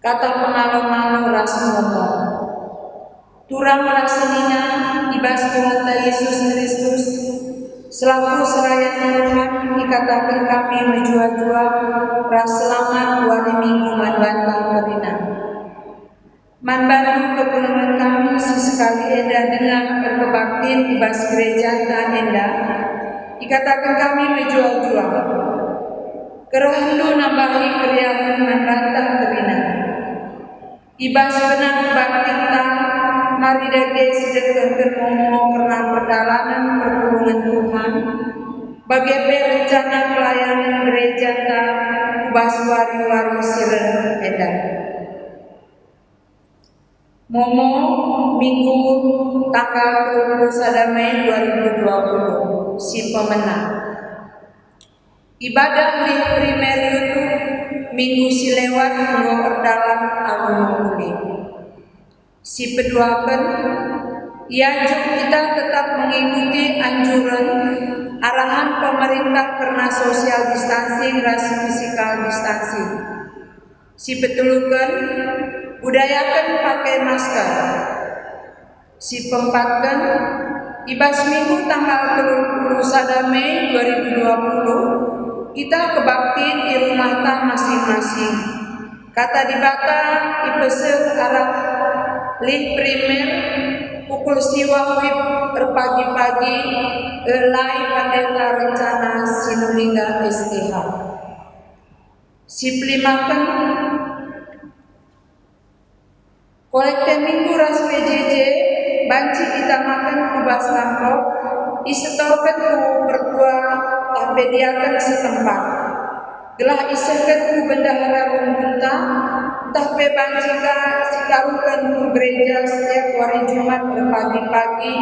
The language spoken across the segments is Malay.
kata pengalo-ngalo ras momo. Turang rasinina ibas Tuhan Yesus Kristus selaku selayan Tuhan dikatakan kami menjua-jua ras selamat 2 minggu manbantang kerina. Manbantu keperluan kami sesekali enda dengan berkebaktin ibas gereja dan enda dikatakan kami menjua-jua kerohandu nambahi keriahan manbantang kerina. Ibas benang baktinta mari dage sedekahkan momo karena perjalanan perpulungan Tuhan bagaimana rencana pelayanan gereja ta ubas wari-wari siren edan momo minggu tanggal 21 Mei 2020 si pemenang ibadah di primer YouTube minggu si lewat ngor dalam alun kuning si peduakan ianjur kita tetap mengikuti anjuran arahan pemerintah karena social distancing ras physical distancing si betulukan budayakan pakai masker si pempatkan ibas minggu tanggal 31 Mei 2020 kita kebaktin di rumah ta masing-masing kata dibata ipesel arah lih primer pukul siwa wib berpagi-pagi elai pendeta rencana sinulinga STH si pelimakan kolekte minggu ras PJJ banci ditamakan kubas kampok isetorkan ku berdua tapediakan setempat gelah iseket ku bendahara rumbunta tapi banjika sikarukan ku gereja setiap hari Jumat berpagi-pagi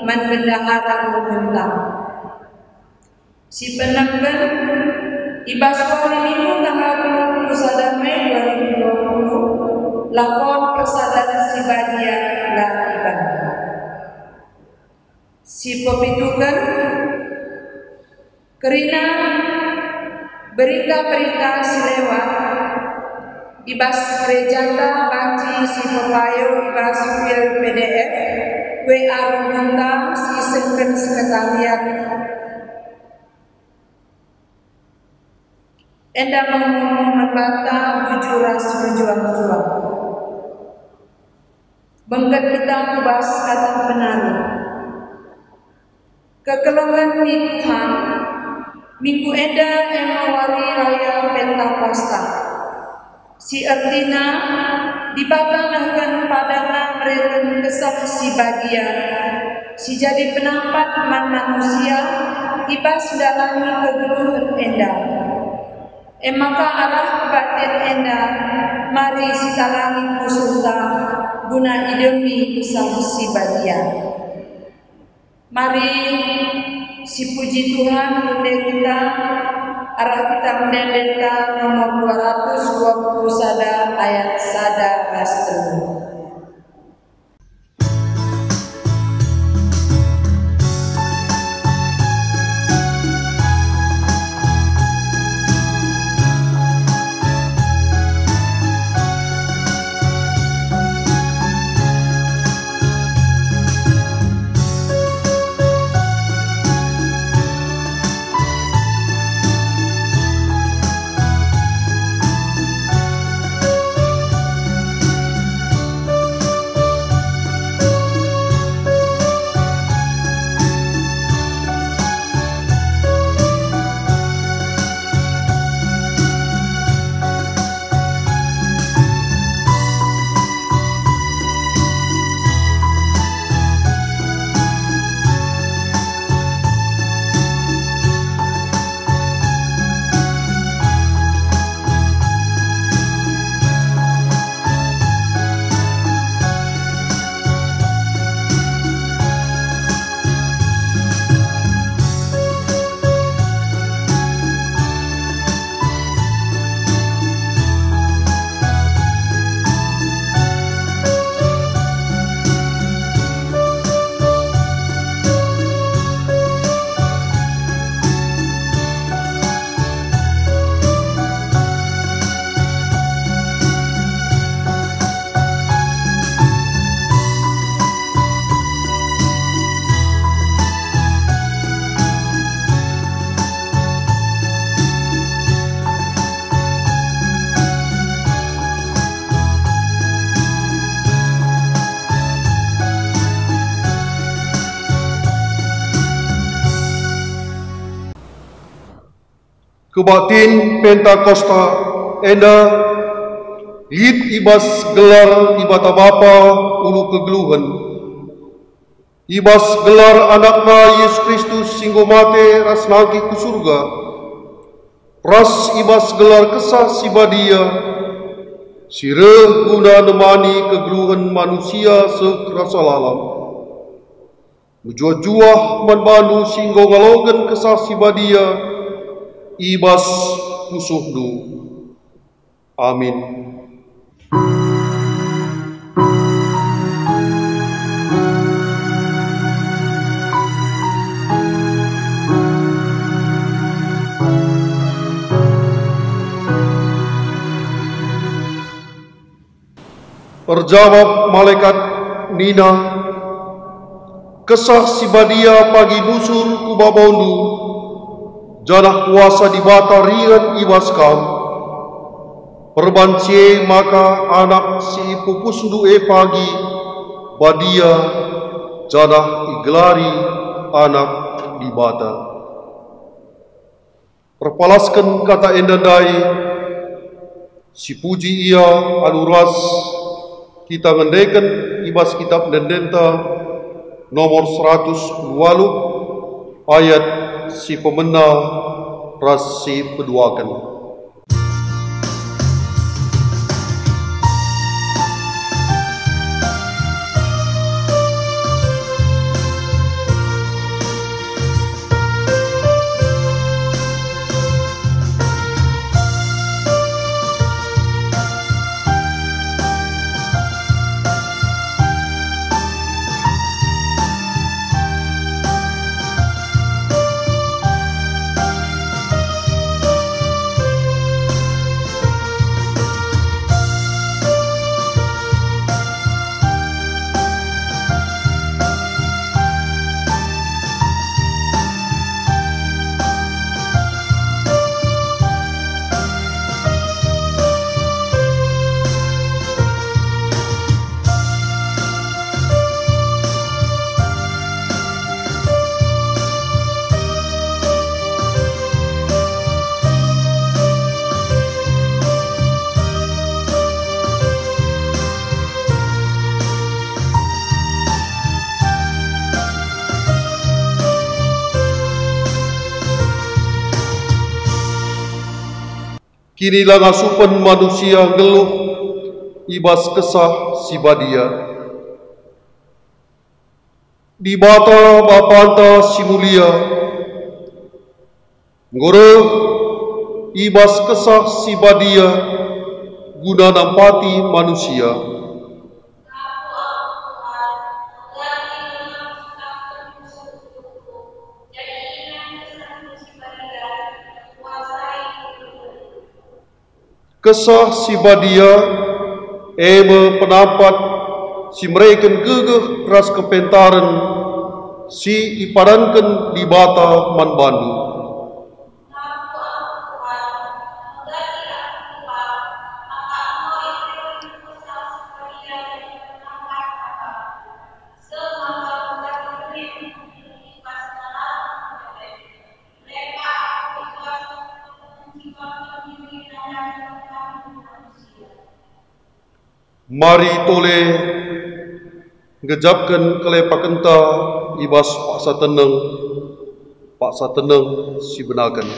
membendahara rumbunta si penangkan ibas hari minggu tanggal 21 Mei 2020 lakon persadaran si badia dan ibadah si pepitukan kerina berita-berita selewat ibas gereja banci si pepayo ibas file PDF WA rumunta si sengken sekretariat enda mengumum membantah bujuras berjuang-juang bengket kita kubas kata penaruh kekelongan ni Tuhan minggu eda emawari raya Pentakosta si artina dibatalkan padana mereka kesah si bagian si jadi penampat man manusia ibas dalami kegeluhan enda maka arah batin enda mari si talangi kusulta guna idemi kesah si bagian mari si puji Tuhan bunda kita arah kita mendendeta nomor 221 ayat sada rastru. Kebaktin Pentakosta enda lid ibas gelar ibata bapa ulu kegeluhan. Ibas gelar anakna Yesus Kristus singgo mate ras nangki ku surga. Ras ibas gelar kesah si badia sire guna nemani kegeluhan manusia sekerasa lalam. Menjuah-juah manbandu singgo ngalogen kesah si badia ibas pusuhdu. Amin. Perjawab malaikat Nina, kesah si badia pagi busur ku babondu, janah kuasa dibata ringan ibas kam. Perbancie maka anak si pupusndu pagi badia janah igelari anak dibata. Perpalaskan kata endandai, si puji ia aluras kita ngendeken ibas kitab Dendenta nomor 108 ayat si pemena ras si peduakan. Kinilah ngasupan manusia geluh ibas kesah si badia. Di bata bapanta si mulia, ngoreh ibas kesah si badia guna nampati manusia. Kesah si badia penampat si mereka gegeh ras kepentaran si iparankan di bata manbandu. Mari tole ngejapkan kelepakenta ibas paksa tenang si benakan.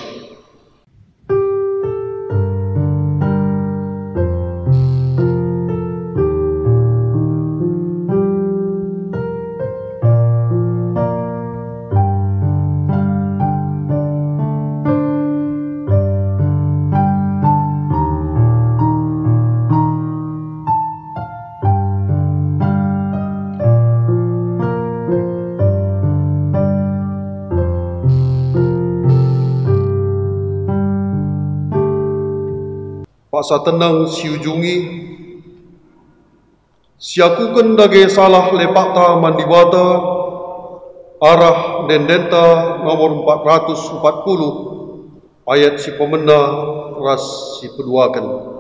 Paksa tenang si ujungi, siakukan dage salah lepakta mandibata, arah Dendenta nomor 440, ayat si pemena ras si peduakan.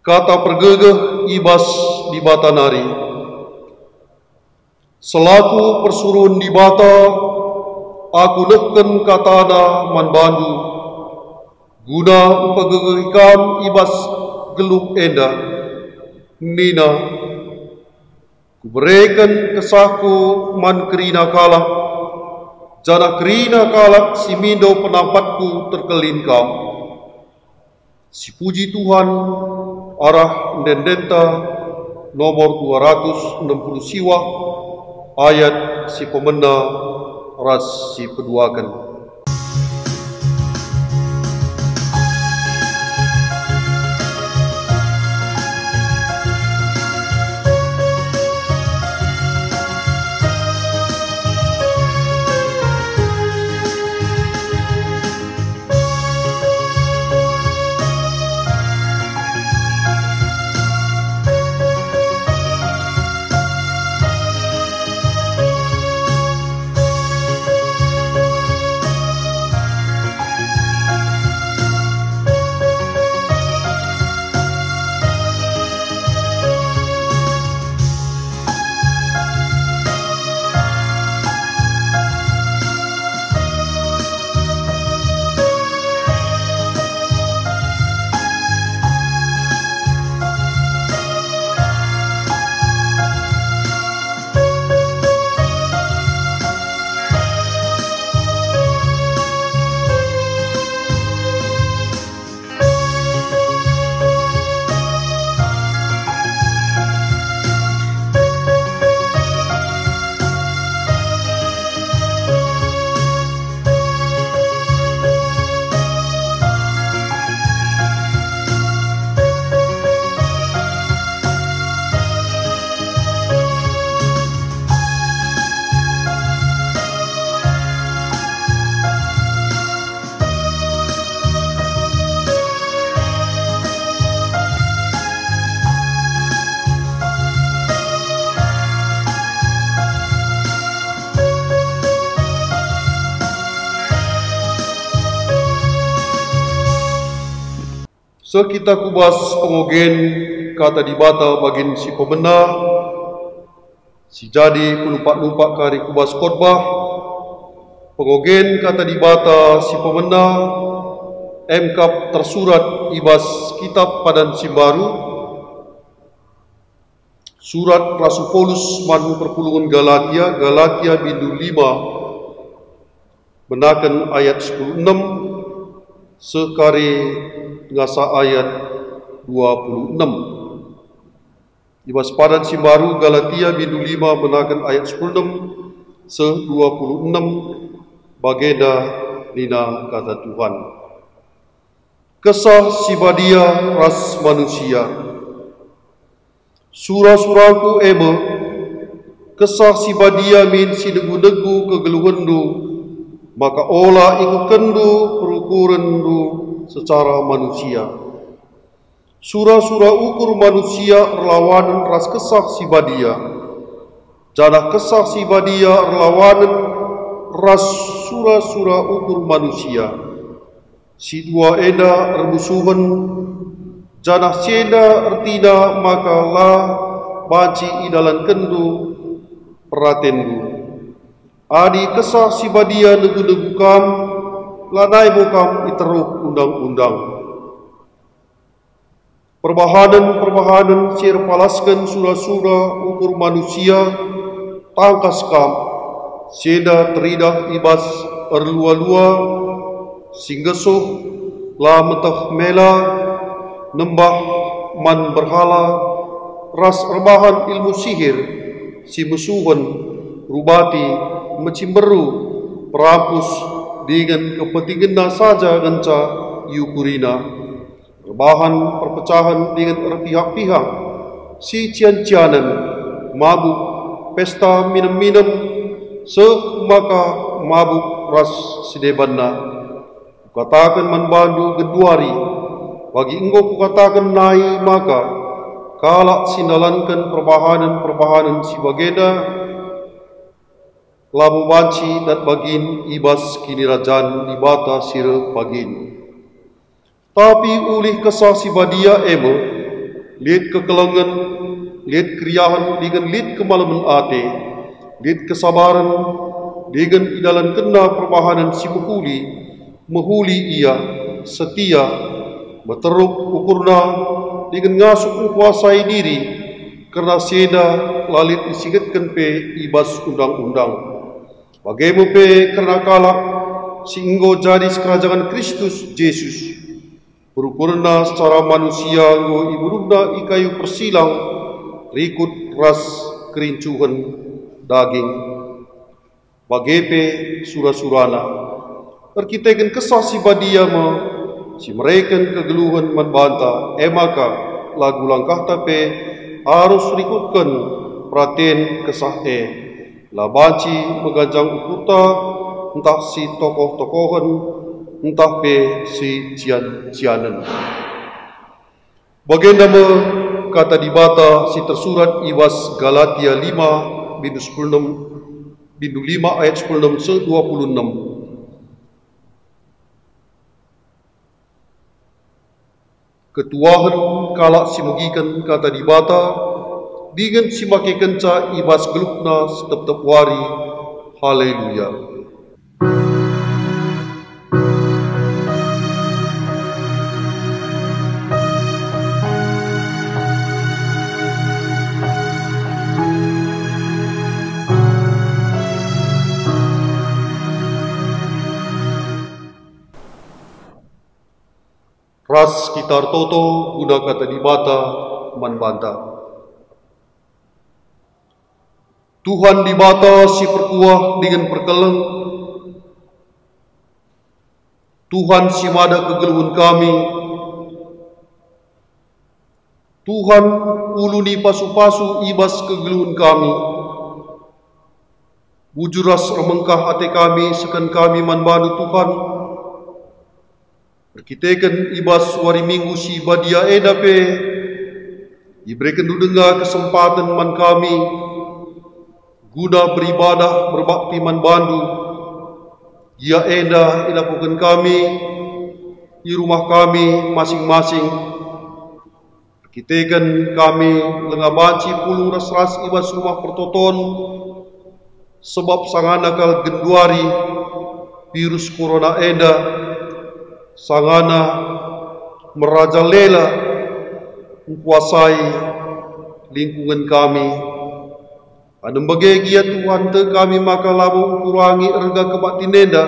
kata pergegeh ibas di bata nari. Selaku persuruhan di bata, aku lehken katana man bandu, guna pegegehikan ibas geluh enda, nina, kuberikan kesahku man kerina kalak, jana kerina kalak si mindo penampatku terkelin kau. Si puji Tuhan, arah Ndendenta nomor 260 siwa, ayat si pemena ras si peduakan. Sekita kubas pengogen kata di bata bagin si pemena, si jadi pelumpak-lumpak kari kubas khotbah, pengogen kata di bata si pemena, emkap tersurat ibas kitab padan simbaru, surat Rasul Paulus manu perpulungan Galatia bindu 5, benakan ayat 16, sekari ngasa ayat 26. Ibas padan simbaru Galatia bindu 5 benakan ayat 16 se 26 bageda nina kata Tuhan. Kesah sibadia ras manusia. Surah-surahku ema kesah sibadia min sinegu-negu kegeluhendu, maka olah ikut kendu perukurendu secara manusia. Surah-surah ukur manusia relawanan ras kesah sibadia. Jana kesah sibadia relawanan ras surah-surah ukur manusia. Si dua eda remusuhan, jana senda ertina maka lah banci idalan kendu peratendu. Adi kesah sibadia negu-negu kam, lanai bukam iteruk undang-undang. Perbahanan sir palaskan surah-surah ukur manusia, tangkas kam, seda teridah ibas erlua-lua, singgesuh, la metah mela, nembah man berhala, ras erbahan ilmu sihir, si musuhan, rubati, mecimberu, perampus, dengan kepentingan saja genca yukurina. Perbahan perpecahan dengan pihak-pihak, si cian-cianan, mabuk, pesta minum-minum, maka mabuk ras sidebanna. Kukatakan manbandu geduari, bagi engkau kukatakan nai maka, kalak sindalankan perbahanan si bageda, lamu banci dan bagin ibas kini rajan ibata sira bagin. Tapi ulih kesah si badia ema, lihat kekelangan, lihat keriahan dengan lihat kemalaman ate, lihat kesabaran dengan idalan kena perbahanan si mehuli ia setia, berteruk ukurna dengan ngasuk menguasai diri, kerana seda lalit disingatkan pe ibas undang-undang. Bagaimana pe kerana kalak sehingga jadi kerajaan Kristus Yesus, berukurna secara manusia ngo iburunda ikayu persilang, rikut ras kerincuhan daging. Bagepe surah-surana, perkitakan kesah si badia si mereka kegeluhan membantah, maka lagu langkah tape harus rikutkan perhatian kesah labanci meganjang ukuta, entah si tokoh-tokohan, entah pe si cianan. Bagaimana kata dibata si tersurat ibas Galatia 5 bindu 5 ayat 16 se 26. Ketuahan kalak si megikan kata dibata, dengan si maki kenca ibas gelukna setep-tep wari. Haleluya. Ras kitar toto guna kata dibata manbanta. Tuhan dibata si perkuah dengan perkeleng. Tuhan si mada kegeluhan kami. Tuhan uluni pasu-pasu ibas kegeluhan kami. Bujuras remengkah hati kami sekan kami manbandu Tuhan. Berkitakan ibas wari minggu si badia edape. Diberikan dudenga kesempatan man kami guna beribadah berbakti manbandu. Ia enda ilakukan kami di rumah kami masing-masing. Kitakan kami lengabanci pulung ras-ras ibas rumah pertoton sebab sangana kal genduari virus corona enda sangana merajalela menguasai lingkungan kami. Adem bahagia Tuhan te kami maka labu kurangi erga kebatin nenda.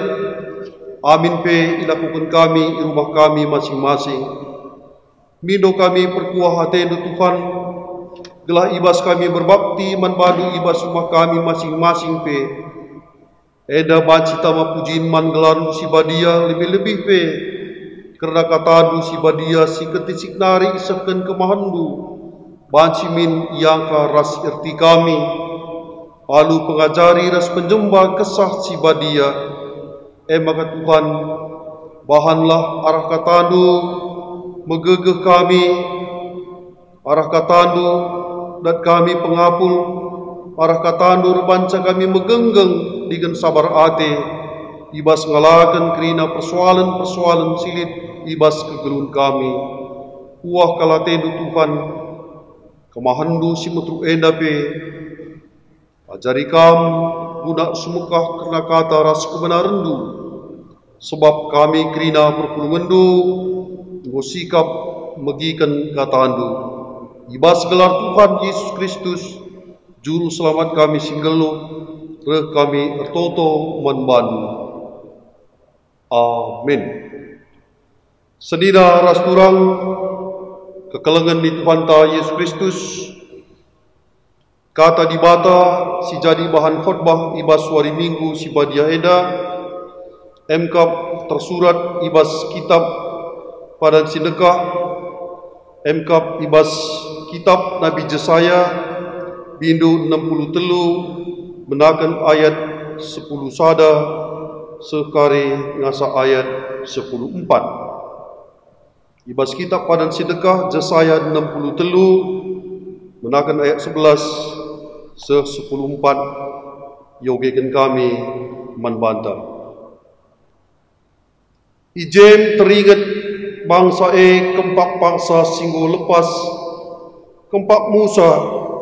Amin pe ilakukan kami di rumah kami masing-masing. Mindo kami perkuah hati Tuhan. Gelah ibas kami berbakti manbadu ibas rumah kami masing-masing pe. Eda banci tama pujiin man gelar si badia lebih-lebih pe. Kerana kata si badia si ketisik nari isapkan kemahandu. Banci min iangka ras erti kami. Lalu pengajari ras penjembah kesah si badia. Maka Tuhan, bahanlah arah katandu, megegeh kami, arah katandu, dan kami pengapul, arah katandu rebanca kami megenggeng dengan sabar ate, ibas ngalakan kerina persoalan-persoalan silit, ibas kegeluhan kami. Puah kalatendu Tuhan, kemahandu si metru endape, ajari kam guna semukah kerana kata ras kebenarandu, sebab kami kerina perpulungandu, ngosikap megikan katandu. Ibas gelar Tuhan Yesus Kristus, Juru Selamat kami singgelu, reh kami ertoto manbandu. Amin. Sedina ras turang, kekelengan di Tuhan ta Yesus Kristus, kata dibata si jadi bahan khotbah ibas wari minggu si badia eda, MKAP tersurat ibas kitab padan sedekah, MKAP ibas kitab Nabi Jesaya bindu 63 menakan ayat 10 sada sekari ngasa ayat 14. Ibas kitab padan sedekah Jesaya 63 menakan ayat 11 se-14 yogekan kami manbanta. Ijem teringat bangsa kempak bangsa singgo lepas Kempak Musa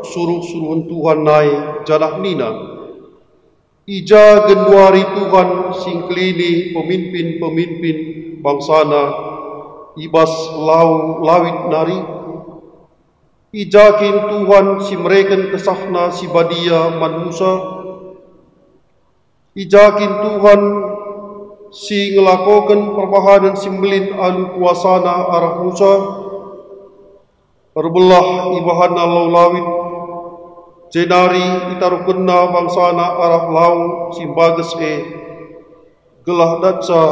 suruh-suruhan Tuhan naik janak nina. Ija genduari Tuhan singklini pemimpin-pemimpin bangsana ibas lawit nari. Ijakin Tuhan si mereken kesahna si badia man Musa. Ijakin Tuhan si ngelakokan perbahanan simmelin alu kuasana arah Musa. Perbelah ibahana lau lawit. Jenari itarukenna bangsana arah lau simbages gelah datsa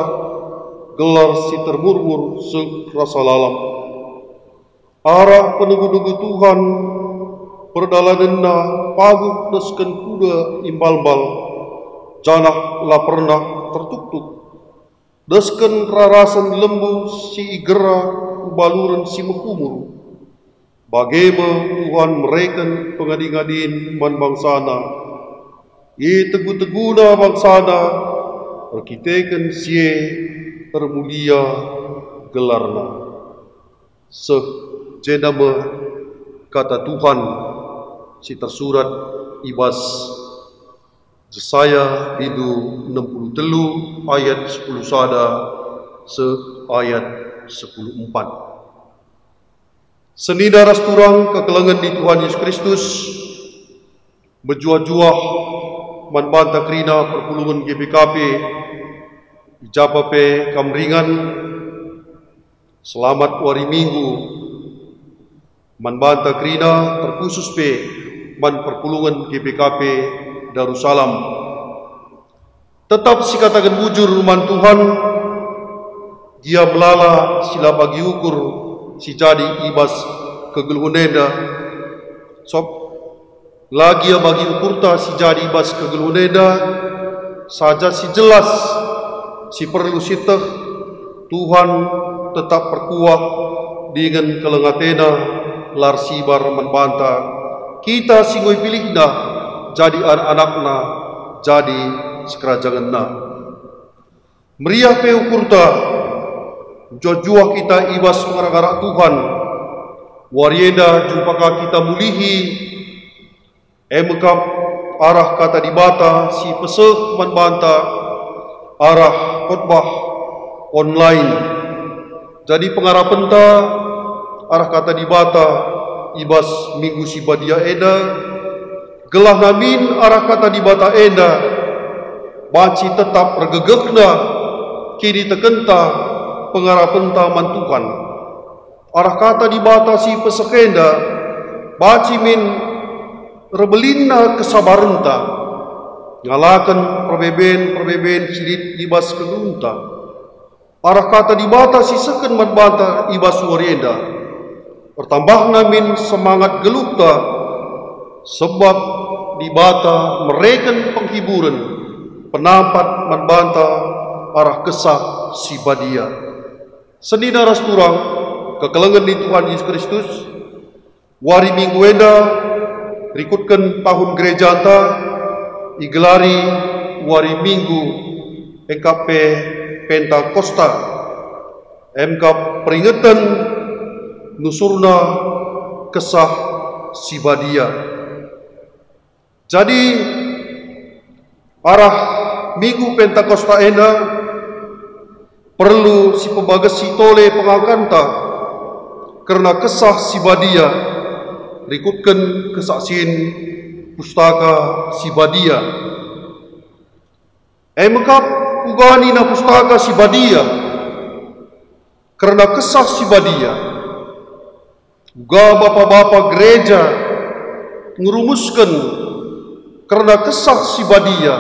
gelar si termurmur serasa lalam. Arah penunggu-nunggu Tuhan perdalanenna paguh desken kuda imbal-bal janah la pernah tertuk-tuk. Desken rarasan lembu si igera baluran si mekumur. Bagaimana Tuhan mereken pengadi-ngadin man bangsana. Ye tegu-teguna bangsana perkiteken sie termulia gelarna. Jenama kata Tuhan si tersurat ibas Yesaya bidu 63 ayat 10 sada ayat 10:4. Senida rasturang kekelengan di Tuhan Yesus Kristus berjuah-juah manbanta krina perpulungan GBKP Japape Kamringan selamat wari Minggu manbanta krina terkhusus pe man perpulungan GBKP Darussalam. Tetap si katakan bujur man Tuhan dia melala sila bagi ukur si jadi ibas kegeluhunenda sob lagi bagi ukurta si jadi ibas kegeluhunenda saja si jelas si perlu siteh Tuhan tetap perkuah dengan kelengatena lar sibar membanta kita singoi pilihna jadi anak-anakna jadi sekerajanganna meriah pe ukurta jua-jua kita ibas mengarah Tuhan warienda jumpaka kita mulihi emekap arah kata dibata si peseh membanta arah khotbah online jadi pengarapenta arah kata dibata ibas minggu si badia eda gelah namin arah kata dibata eda baci tetap regegekna kini tekenta pengarapenta mantukan arah kata dibata si pesekenda baci min rebelinna kesabarenta ngalakan perbeben silit ibas kegunta arah kata dibata si seken manbanta ibas warienda bertambah namin semangat gelukta sebab dibata mereken penghiburan penampat manbanta arah kesah si badia senida rasturang kekelengan di Tuhan Yesus Kristus wari minggu enda rikutkan tahun gereja anta igelari wari minggu EKP Pentakosta MK peringatan nusurna kesah si badia. Jadi arah minggu Pentakosta enda perlu si pembagas si tole pengangkanta karena kesah si badia rikutkan kesaksian pustaka si badia emkap ugani na pustaka si badia karena kesah si badia uga bapak-bapak gereja ngurumuskan karena kesah si badia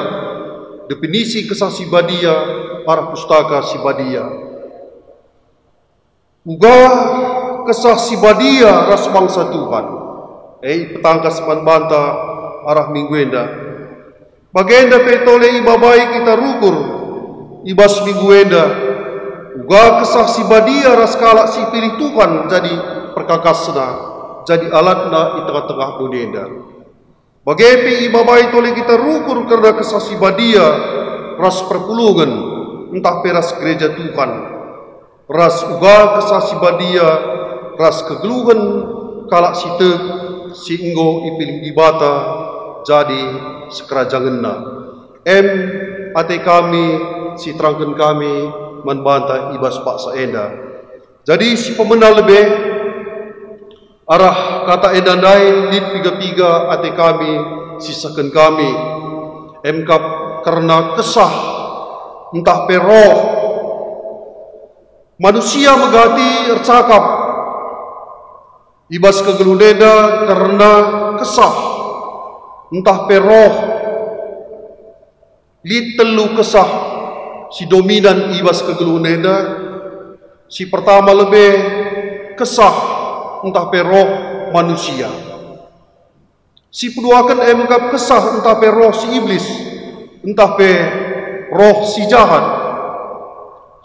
definisi kesah si badia arah pustaka si badia uga kesah si badia ras bangsa Tuhan petangkas manbanta arah mingguenda bagenda petole ibabai kita rukur ibas mingguenda uga kesah si badia ras kalak si pilih Tuhan jadi perkakasna jadi alatna di tengah-tengah dunia bagepi ibabai tole kita rukur karena kesah si badia ras perpulungan entah peras gereja Tuhan ras uga kesah si badia ras kegeluhan kalak situ si enggo ipilih di bata jadi sekerajangenna. Ate kami si terangkan kami membantah ibas pak saenda. Jadi si pemenang lebih arah kata endandai lid piga-piga ate kami sisakan kami. Kap karena kesah entah peroh manusia megati ercakap ibas kegeluneda karena kesah entah peroh lid telu kesah si dominan ibas kegeluneda si pertama lebih kesah entah peroh manusia si peduakan kap kesah entah peroh si iblis entah pe roh si jahat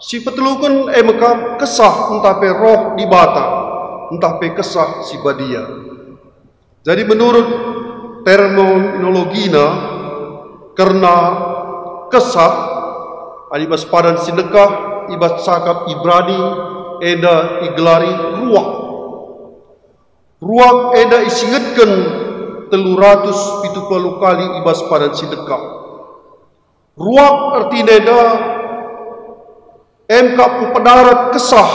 si petelukan kap kesah entah pe roh di bata entah pe kesah si badia. Jadi menurut terminologina karena kesah ibas padan sedekah ibas cakap Ibrani eda igelari ruak eda isingetkan 370 kali ibas padan sedekah. Ruak artinya eda kap padarat kesah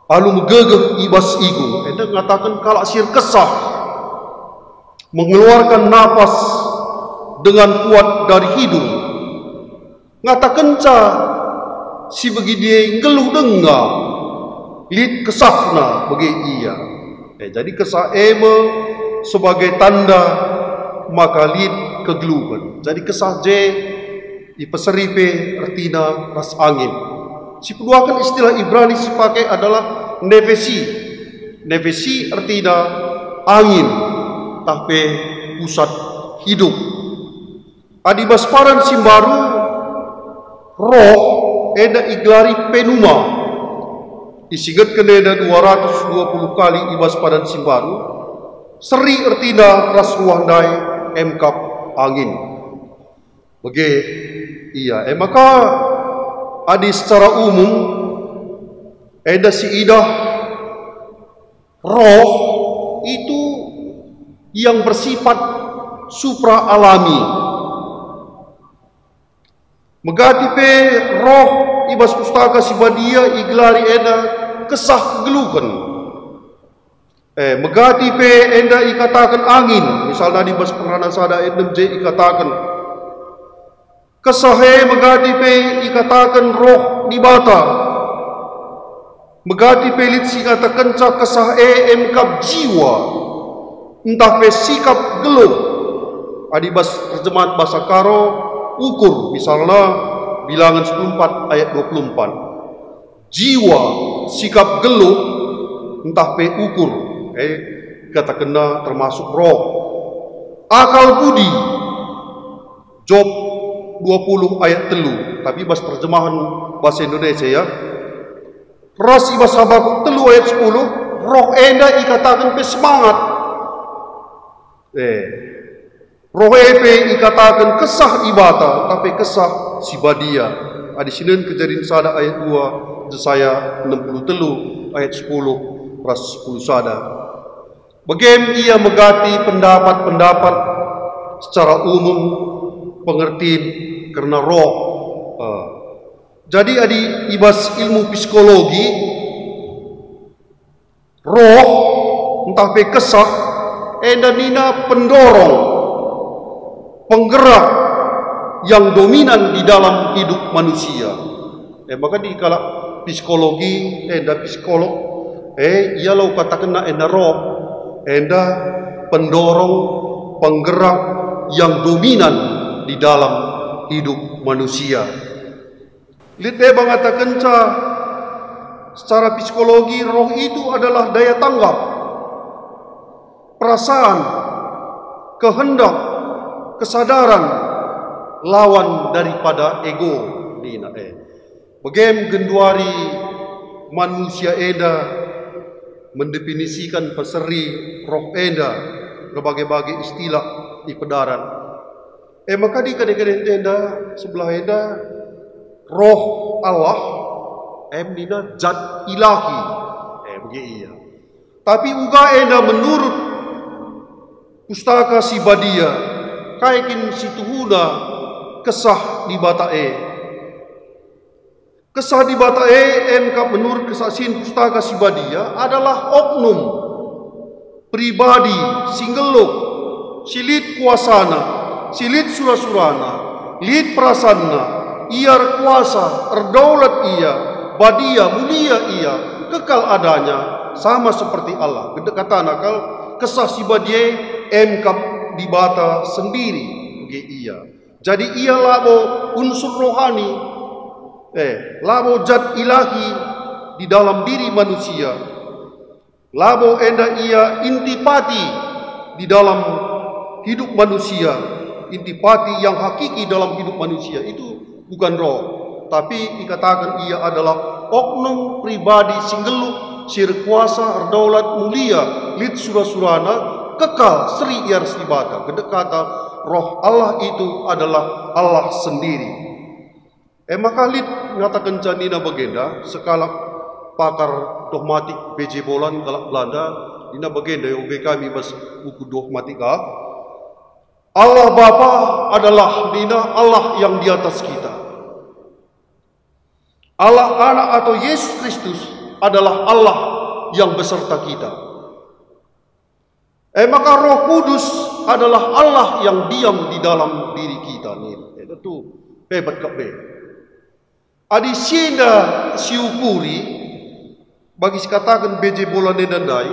alu megegeh ibas igu eda ngatakan kalak sir kesah mengeluarkan napas dengan kuat dari hidung ngatakan ca si bagi dia ngeluh dengar lid kesahna bagi iya. Jadi kesah sebagai tanda maka lid kegeluhan. Jadi kesah je dipeseripe artina ras angin. Si peduakan istilah Ibrani dipakai adalah nevesi. Nevesi artina angin tapi pusat hidup. Adibas paran simbaru roh eda iglari penuma disigatkan eda 220 kali ibas padan simbaru seri ertina ras ruandai kap angin bagi iya maka adi secara umum eda si idah roh itu yang bersifat supra alami megati pe roh ibas pustaka si badia iglari eda kesah kegeluhan. Megati pe enda ikatakan angin misalnya di bas pengranan sada endem je ikatakan kesahe megati pe ikatakan roh di bata megati pe lit si katakan ca kesahe kap jiwa entah pe sikap geluh adi bas terjemahan bahasa karo ukur misalnya bilangan 14 ayat 24 jiwa sikap geluh entah pe ukur kata kena termasuk roh akal budi Job 20 ayat 3 tapi bahasa terjemahan bahasa Indonesia ya ras ibas Habakuk 3 ayat 10 roh enda ikatakan pe semangat roh epe ikatakan kesah ibata tapi kesah si badia adi sinen kejadian sada ayat 2 Yesaya 63 ayat 10 ras 10 sada. Bagaimana ia megati pendapat-pendapat secara umum pengertian karena roh. Jadi adi ibas ilmu psikologi roh entah pe kesah nina pendorong penggerak yang dominan di dalam hidup manusia. Maka di kala psikologi psikolog ia lau katakan roh enda pendorong penggerak yang dominan di dalam hidup manusia. Lihat mengatakan secara psikologi roh itu adalah daya tanggap, perasaan, kehendak, kesadaran lawan daripada ego. Bagaimana genduari manusia eda mendefinisikan peseri roh enda berbagai-bagai istilah di pedaran. Maka di kadang-kadang enda sebelah enda roh Allah nina zat ilahi. Begitu iya. Tapi uga enda menurut pustaka si Badia, kaikin situhuna kesah di batae. Kesah di batae emka menurut kesaksian pustaka si Badia adalah oknum pribadi singgeluk, silit kuasana, silit sura-surana, lit prasanna, iar kuasa, erdaulat ia, badia, mulia ia, kekal adanya, sama seperti Allah. Kedekatan akal, kesah si Badia emkap di bata sendiri, ge ia. Jadi ia labo unsur rohani, labo zat ilahi di dalam diri manusia. Labo enda ia intipati di dalam hidup manusia, intipati yang hakiki dalam hidup manusia itu bukan roh, tapi dikatakan ia adalah oknum pribadi singgeluk, sir kuasa, erdaulat, mulia, lit sura-surana, kekal, sri iar slibata. Kedekatan roh Allah itu adalah Allah sendiri. Maka lit mengatakan canina bagenda sekala pakar dogmatik BJ Bolan galak Belanda dina bagenda yang kami bas buku dogmatika. Allah Bapa adalah dina Allah yang di atas kita. Allah Anak atau Yesus Kristus adalah Allah yang beserta kita. Maka Roh Kudus adalah Allah yang diam di dalam diri kita nih. Itu hebat kabeh. Adi sina siukuri bagi katakan BJ Bolan dan dai,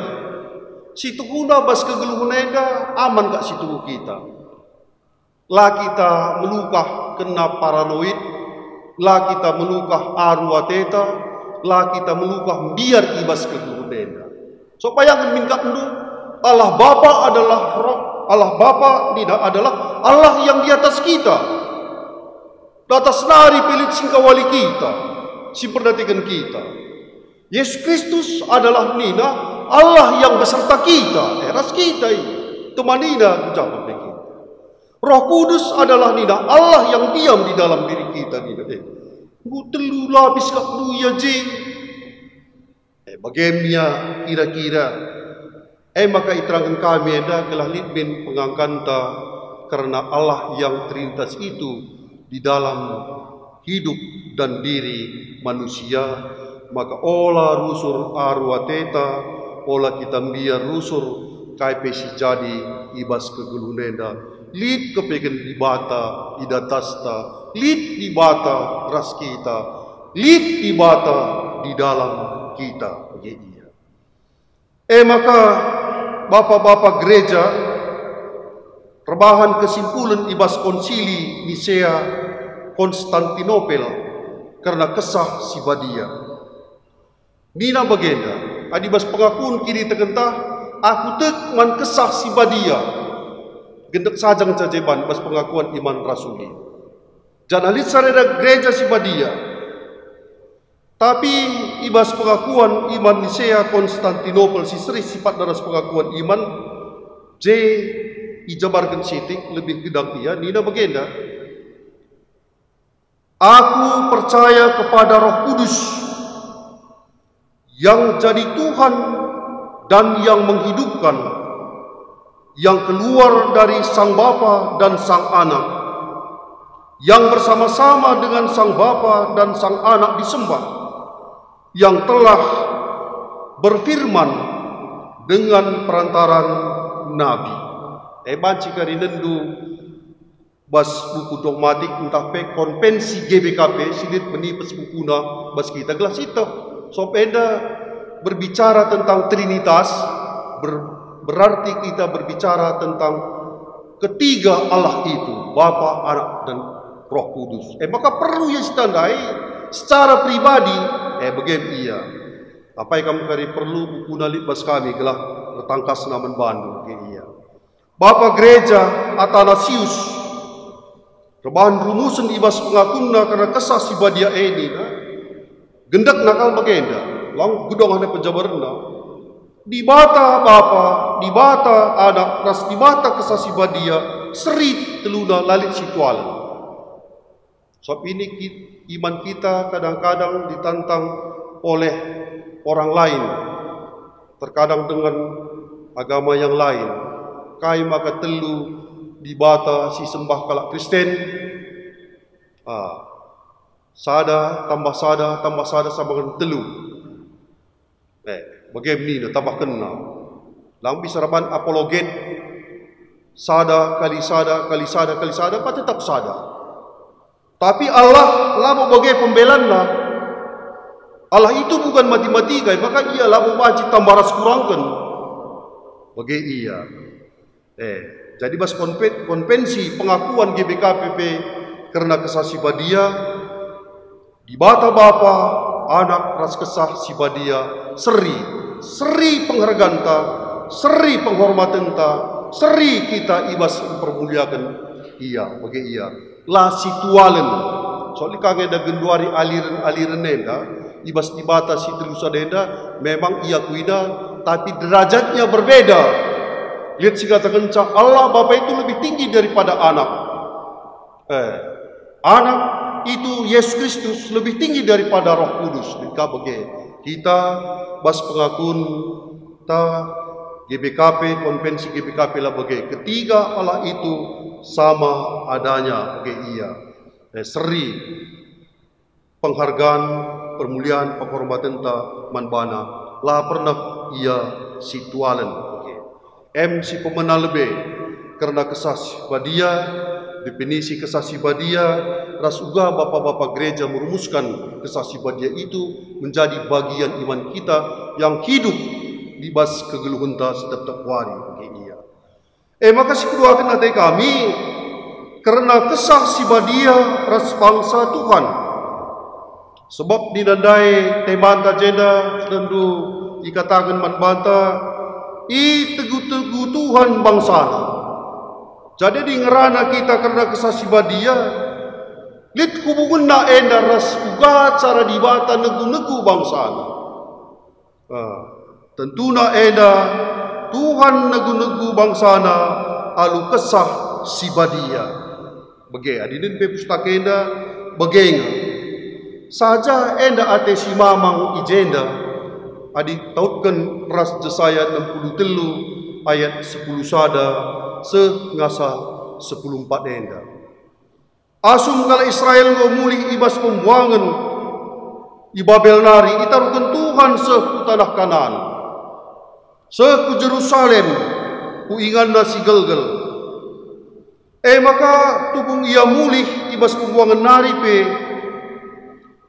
situ guna bas kegeluhan eda aman gak situ kita. Lah kita melukah kena paranoid, lah kita melukah arwateta, lah kita melukah biar ibas kegeluhan eda. So bayangkan mingkat dulu, Allah Bapa adalah roh, Allah Bapa tidak adalah Allah yang di atas kita. Di atas nari pelit singkawali kita, si perdatikan kita. Yesus Kristus adalah nina Allah yang beserta kita, eras kita temanina ucapan kita. Roh Kudus adalah nina Allah yang diam di dalam diri kita nina. Telu lapis kat lu ya je. Bagaimana kira-kira maka iterangkan kami ada kelah litbin pengangkanta karena Allah yang Trinitas itu di dalam hidup dan diri manusia. Maka olah rusur arwateta, olah kita biar rusur kaipesi jadi ibas kegulunenda, lid kepegen di bata idatasta, lid di bata ras kita, lid di bata di dalam kita. Iya. Maka bapak-bapak gereja rebahan kesimpulan ibas konsili Nisea Konstantinopel karena kesah si Badia. Nina bagenda, adibas pengakuan kini tegentah, aku tek man kesah si Badia. Gendek sajang cajeban bas pengakuan iman rasuli. Janalit sareda gereja si Badia. Tapi ibas pengakuan iman Nisea Konstantinopel si seri sifat daras pengakuan iman J ijabarkan sitik lebih gedang ia. Nina bagenda, aku percaya kepada Roh Kudus yang jadi Tuhan dan yang menghidupkan, yang keluar dari Sang Bapa dan Sang Anak, yang bersama-sama dengan Sang Bapa dan Sang Anak disembah, yang telah berfirman dengan perantaran Nabi. Banci kari nendu bas buku dogmatik entah pe konvensi GBKP silit menipes bukuna bas kita gelas itu. So enda berbicara tentang Trinitas, berarti kita berbicara tentang ketiga Allah itu, Bapa, Anak, dan Roh Kudus. Maka perlu ya ditandai secara pribadi, bagaimana iya. Apa yang kamu kari perlu buku nalibas kami gelah bertangkas naman Bandung, iya. Bapak Gereja Athanasius, rebahan rumusan ibas pengakunna karena kesah si Badia ini, gendak nakal bagenda, lang gudong hane penjabarna. Di bata Bapa, di bata Anak, ras di bata kesasi Badia, seri teluna lalit situal. Sebab ini iman kita kadang-kadang ditantang oleh orang lain. terkadang dengan agama yang lain, kai maka telu dibata si sembah kalak Kristen, sada tambah sada sama telu. Bagaimana tambah kena. Lambi saraban apologet, sada kali sada, apa tetap sada. Tapi Allah lamu bagai pembelaan lah. Allah itu bukan matematika, maka ia lamu wajib tambah ras kurangkan. Bagai iya. Jadi bas konvensi pengakuan GBKPP karena kesah sibadia di bata bapa anak ras kesah sibadia seri penghargaan ta, seri penghormatan ta, seri kita ibas mempermuliakan iya, bagai iya. La situalen. Soalnya kangen ada genduari aliran nenda, ibas di bata si telusa nenda, memang iya kuida, tapi derajatnya berbeda. Lihat si katakan Allah Bapa itu lebih tinggi daripada anak. Anak itu Yesus Kristus lebih tinggi daripada Roh Kudus. Kita bas pengakuan ta GBKP, konvensi GBKP lah bagai ketiga Allah itu sama adanya bagai iya. Seri penghargaan, permuliaan, penghormatan ta manbana lah pernah ia situalen. Si pemenang lebih karena kesah sibadia, definisi kesah sibadia, ras uga bapak-bapak gereja merumuskan kesah sibadia itu menjadi bagian iman kita yang hidup di bas kegeluhan ta setiap hari. Iya. Makasih kedua akan natai kami karena kesah sibadia ras bangsa Tuhan. Sebab dinandai teman tajeda tentu ikatakan manbanta teguh Tuhan bangsa. Jadi di ngerana kita karena kesah sibadia, lit hubungan na enda ras uga cara dibata negu bangsa. Tentu na enda Tuhan negu bangsa na alu kesah sibadia. Bagi adinin pe pustaka enda bagenga. Saja enda ate si mamang ijenda. Adik tautkan ras Jesaya 63 ayat 10 sada sengasa 14 enda. Asum kala Israel go mulih ibas pembuangan ibabel nari itarukan Tuhan seku tanah Kanaan. Seku Jerusalem ku ingan nasi gelgel. Maka tubung ia mulih ibas pembuangan nari pe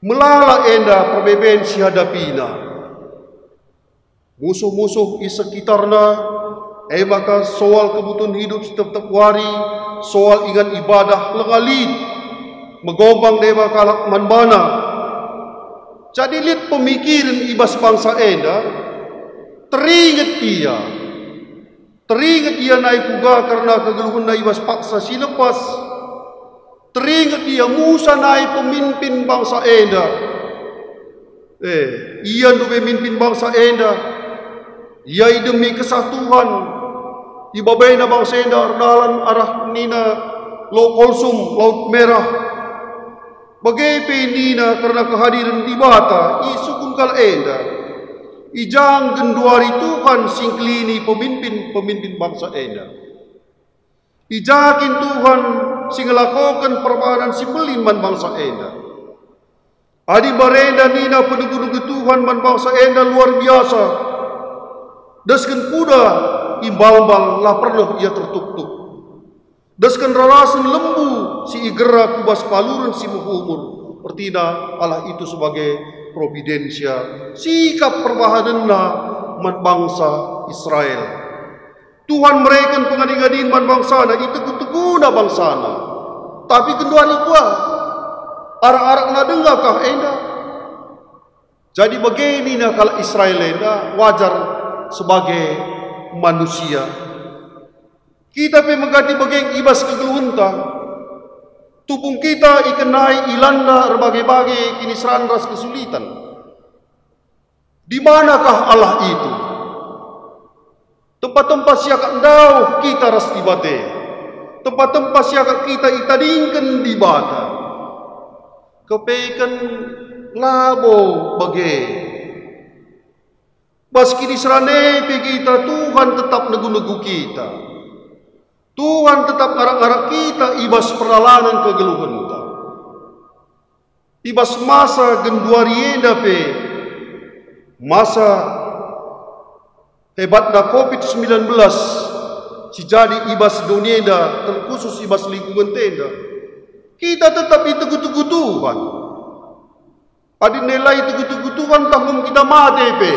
melala enda perbeben si hadapina. Musuh-musuh di sekitarnya, maka soal kebutuhan hidup setiap hari, soal ingat ibadah lengalid, megombang dewa kalak manbana. Jadi lihat pemikiran ibas bangsa enda, teringat ia naik kuga karena kegeluhan na ibas paksa silepas, teringat ia Musa naik pemimpin bangsa enda. Ia nu pemimpin bangsa enda. Ia demi kesah Tuhan ibabay na bangsa enda ardalan arah nina Laut Kolsum, Laut Merah. Bagai pe nina karena kehadiran di bata isukun kal enda. Ijang genduari Tuhan singklini pemimpin bangsa enda. Ijakin Tuhan sing ngelakokan perbahanan simbelin man bangsa enda. Adi barenda nina penugu-nugu Tuhan man bangsa enda luar biasa. Daskan kuda imbal-bal lah pernah ia tertuk-tuk. Daskan rarasan lembu si igera kubas palurun si muhumur. Pertina Allah itu sebagai providensia sikap perbahananna man bangsa Israel. Tuhan mereka pengading-ading man bangsa na itu kuteguna bangsa na. Tapi kedua ni gua arak-arak na denggakah enda. Jadi begini na kalau Israel enda wajar sebagai manusia. Kita pe mengganti bageng ibas kegeluhunta. Tupung kita ikenai ilanda berbagai-bagai kinisran ras kesulitan. Di manakah Allah itu? Tempat-tempat siakak endau kita ras dibate. Tempat-tempat siakak kita itadingkan di bata. Kepekan labo bagai. Bas kini serane kita, Tuhan tetap negu-negu kita. Tuhan tetap ngarak-ngarak kita ibas peralanan kegeluhan kita. Ibas masa genduarienda pe, masa hebatna COVID-19, si jadi ibas donienda, terkhusus ibas lingkungan tenda. Kita tetap itu Tuhan. Adi nilai itu Tuhan tanggung kita mati pe.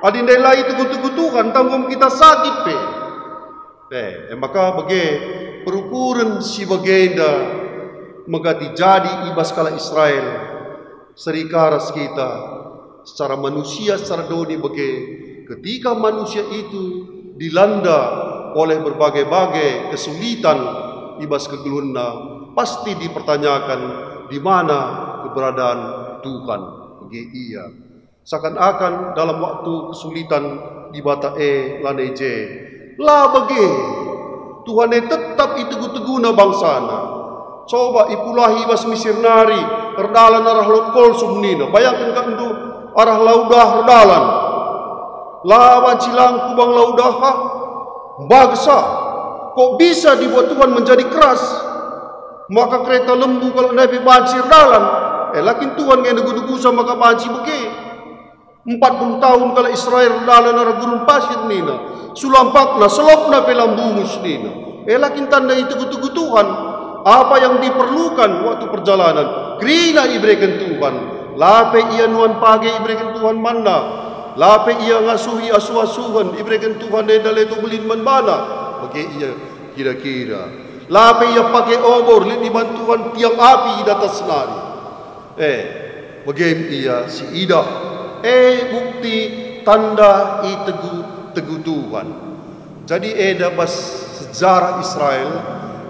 Adi nilai itu Tuhan tanggung kita sakit pe. Maka bagi perukuran si bagenda megati jadi ibas kala Israel serikaras kita secara manusia, secara doni bagi ketika manusia itu dilanda oleh berbagai-bagai kesulitan ibas kegeluhna, pasti dipertanyakan di mana keberadaan Tuhan bagi ia. Seakan-akan dalam waktu kesulitan di bata laneje lah bagi Tuhan tetap itu teguna bangsana. Coba ipulahi ibas misirnari erdalan arah lokol sumnina. Bayangkan kan itu arah laudah erdalan. Lawan cilang kubang laudah bagsa. Kok bisa dibuat Tuhan menjadi keras? Maka kereta lembu kalau nabi banci erdalan. Lakin Tuhan yang negu-negu sama ka banci beki. 40 tahun kalau Israel erdalan arah gurun pasir nina. Sulampakna selopna pelambumus nina. Lakin tanda itu Tuhan. Apa yang diperlukan waktu perjalanan krina ibrekan Tuhan. Lape ia nuan pagi ibrekan Tuhan mana. Lape ia ngasuhi asuh-asuhan ibrekan Tuhan daleto belin man bana. Bagi ia kira-kira. Lape ia pakai obor lini bantuan tiang api datas senari. Bagi ia si idah. Bukti tanda teguh Tuhan. Jadi dapat sejarah Israel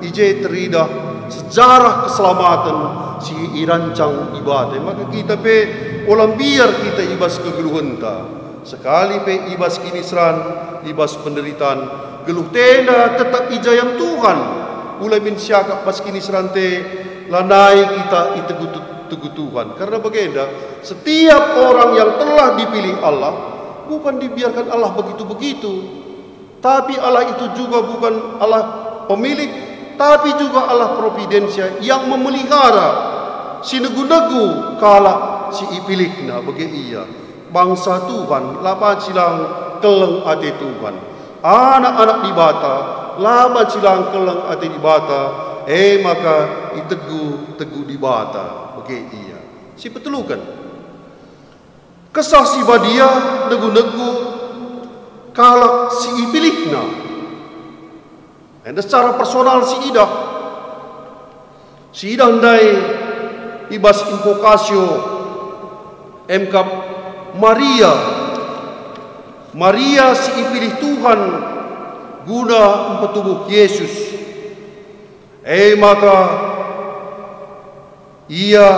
ije teridah sejarah keselamatan si irancang ibadah. Maka kita pe ulang biar kita ibas kegeluhan ta. Sekali pe ibas kinisran, ibas penderitaan, geluh tenda tetap ijayam Tuhan. Ulai min syakap pas kinisran te lanai kita teguh Tuhan. Karena bagaimana setiap orang yang telah dipilih Allah bukan dibiarkan Allah begitu-begitu. Tapi Allah itu juga bukan Allah pemilik, tapi juga Allah providensia yang memelihara si negu-negu kala si ipilihna bagi ia. Bangsa Tuhan laban silang keleng ate Tuhan. Anak-anak di bata laban silang keleng ate di bata. Maka teguh di bata bagi ia. Si petelukan. Kesah si badia negu-negu kala si ipilihna. Dan secara personal si idah ndai ibas invokasio MK Maria si ipilih Tuhan guna mempetubuh Yesus. Maka ia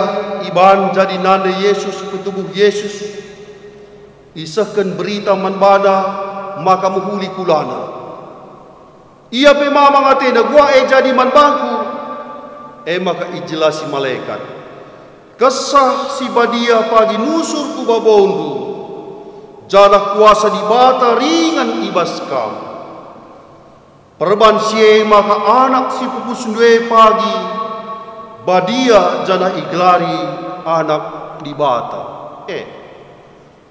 iban jadi nanda Yesus petubuh Yesus. Isahkan berita manbana maka muhuli kulana. Ia pe mamang atena gua jadi manbangku. Maka ijelasi malaikat. Kesah si badia pagi nusur ku babondu. Jana kuasa di bata ringan ibas kamu. Perban sie maka anak si pupus ndue pagi. Badia jana iglari anak di bata.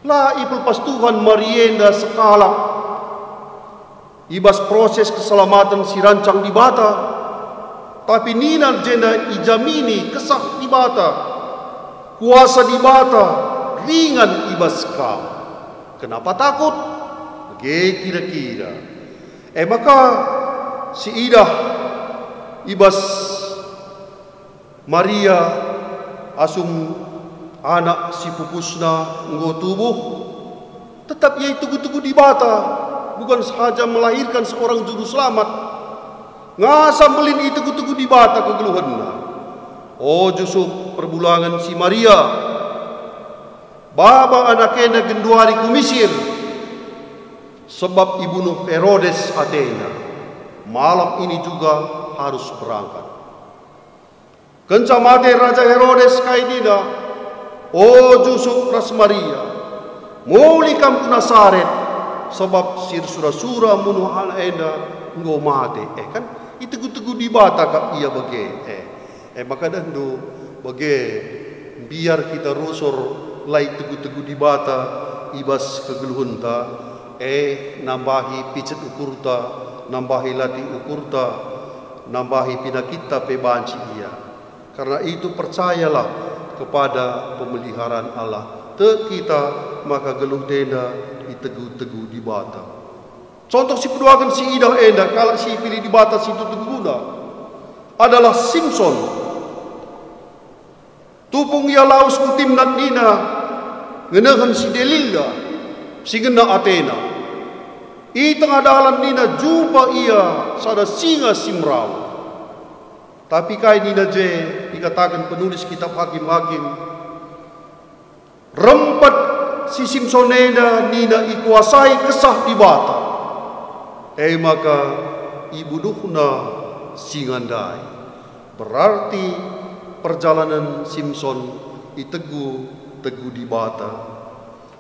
Lah ipelpas Tuhan marienda sekala ibas proses keselamatan si rancang di bata. Tapi nina jenda ijamini kesah di bata. Kuasa di bata ringan ibas kau. Kenapa takut? Bagi kira-kira. Maka si idah ibas Maria asum anak si pupusna nggo tubuh tetap ia tugu-tugu di bata, bukan sahaja melahirkan seorang juru selamat. Ngasam belin itu tugu-tugu di bata kegeluhanna. Justru perbulangan si Maria baba anaknya genduari ku Mesir sebab ibunuh Herodes Athena. Malam ini juga harus berangkat. Kencamate Raja Herodes kaidina. Justru Ras Maria Muli kam kunasaret sebab sir sura-sura munu hal enda ngo mate. Kan itegu-tegu di bata kap ia bage. Maka dahdu bage biar kita rusur lai tegu-tegu di bata ibas kegeluhunta nambahi picet ukurta, nambahi lati ukurta, nambahi pinakita pebanci ia. Karena itu percayalah kepada pemeliharaan Allah. Te kita maka geluh denda ditegu-tegu di bata. Contoh si peduakan si idah enda kalau si pilih di bata situ teguna adalah Simpson. Tupung ia laus ku timnat nina ngenahan si Delila si gena Athena. I tengah dalam nina jumpa ia sada singa simrau. Tapi kai nina je dikatakan penulis kitab Hakim-Hakim rempat si Simpsonena nina ikuasai kesah di bata. Maka ibu duhna singandai. Berarti perjalanan Simpson itegu di bata.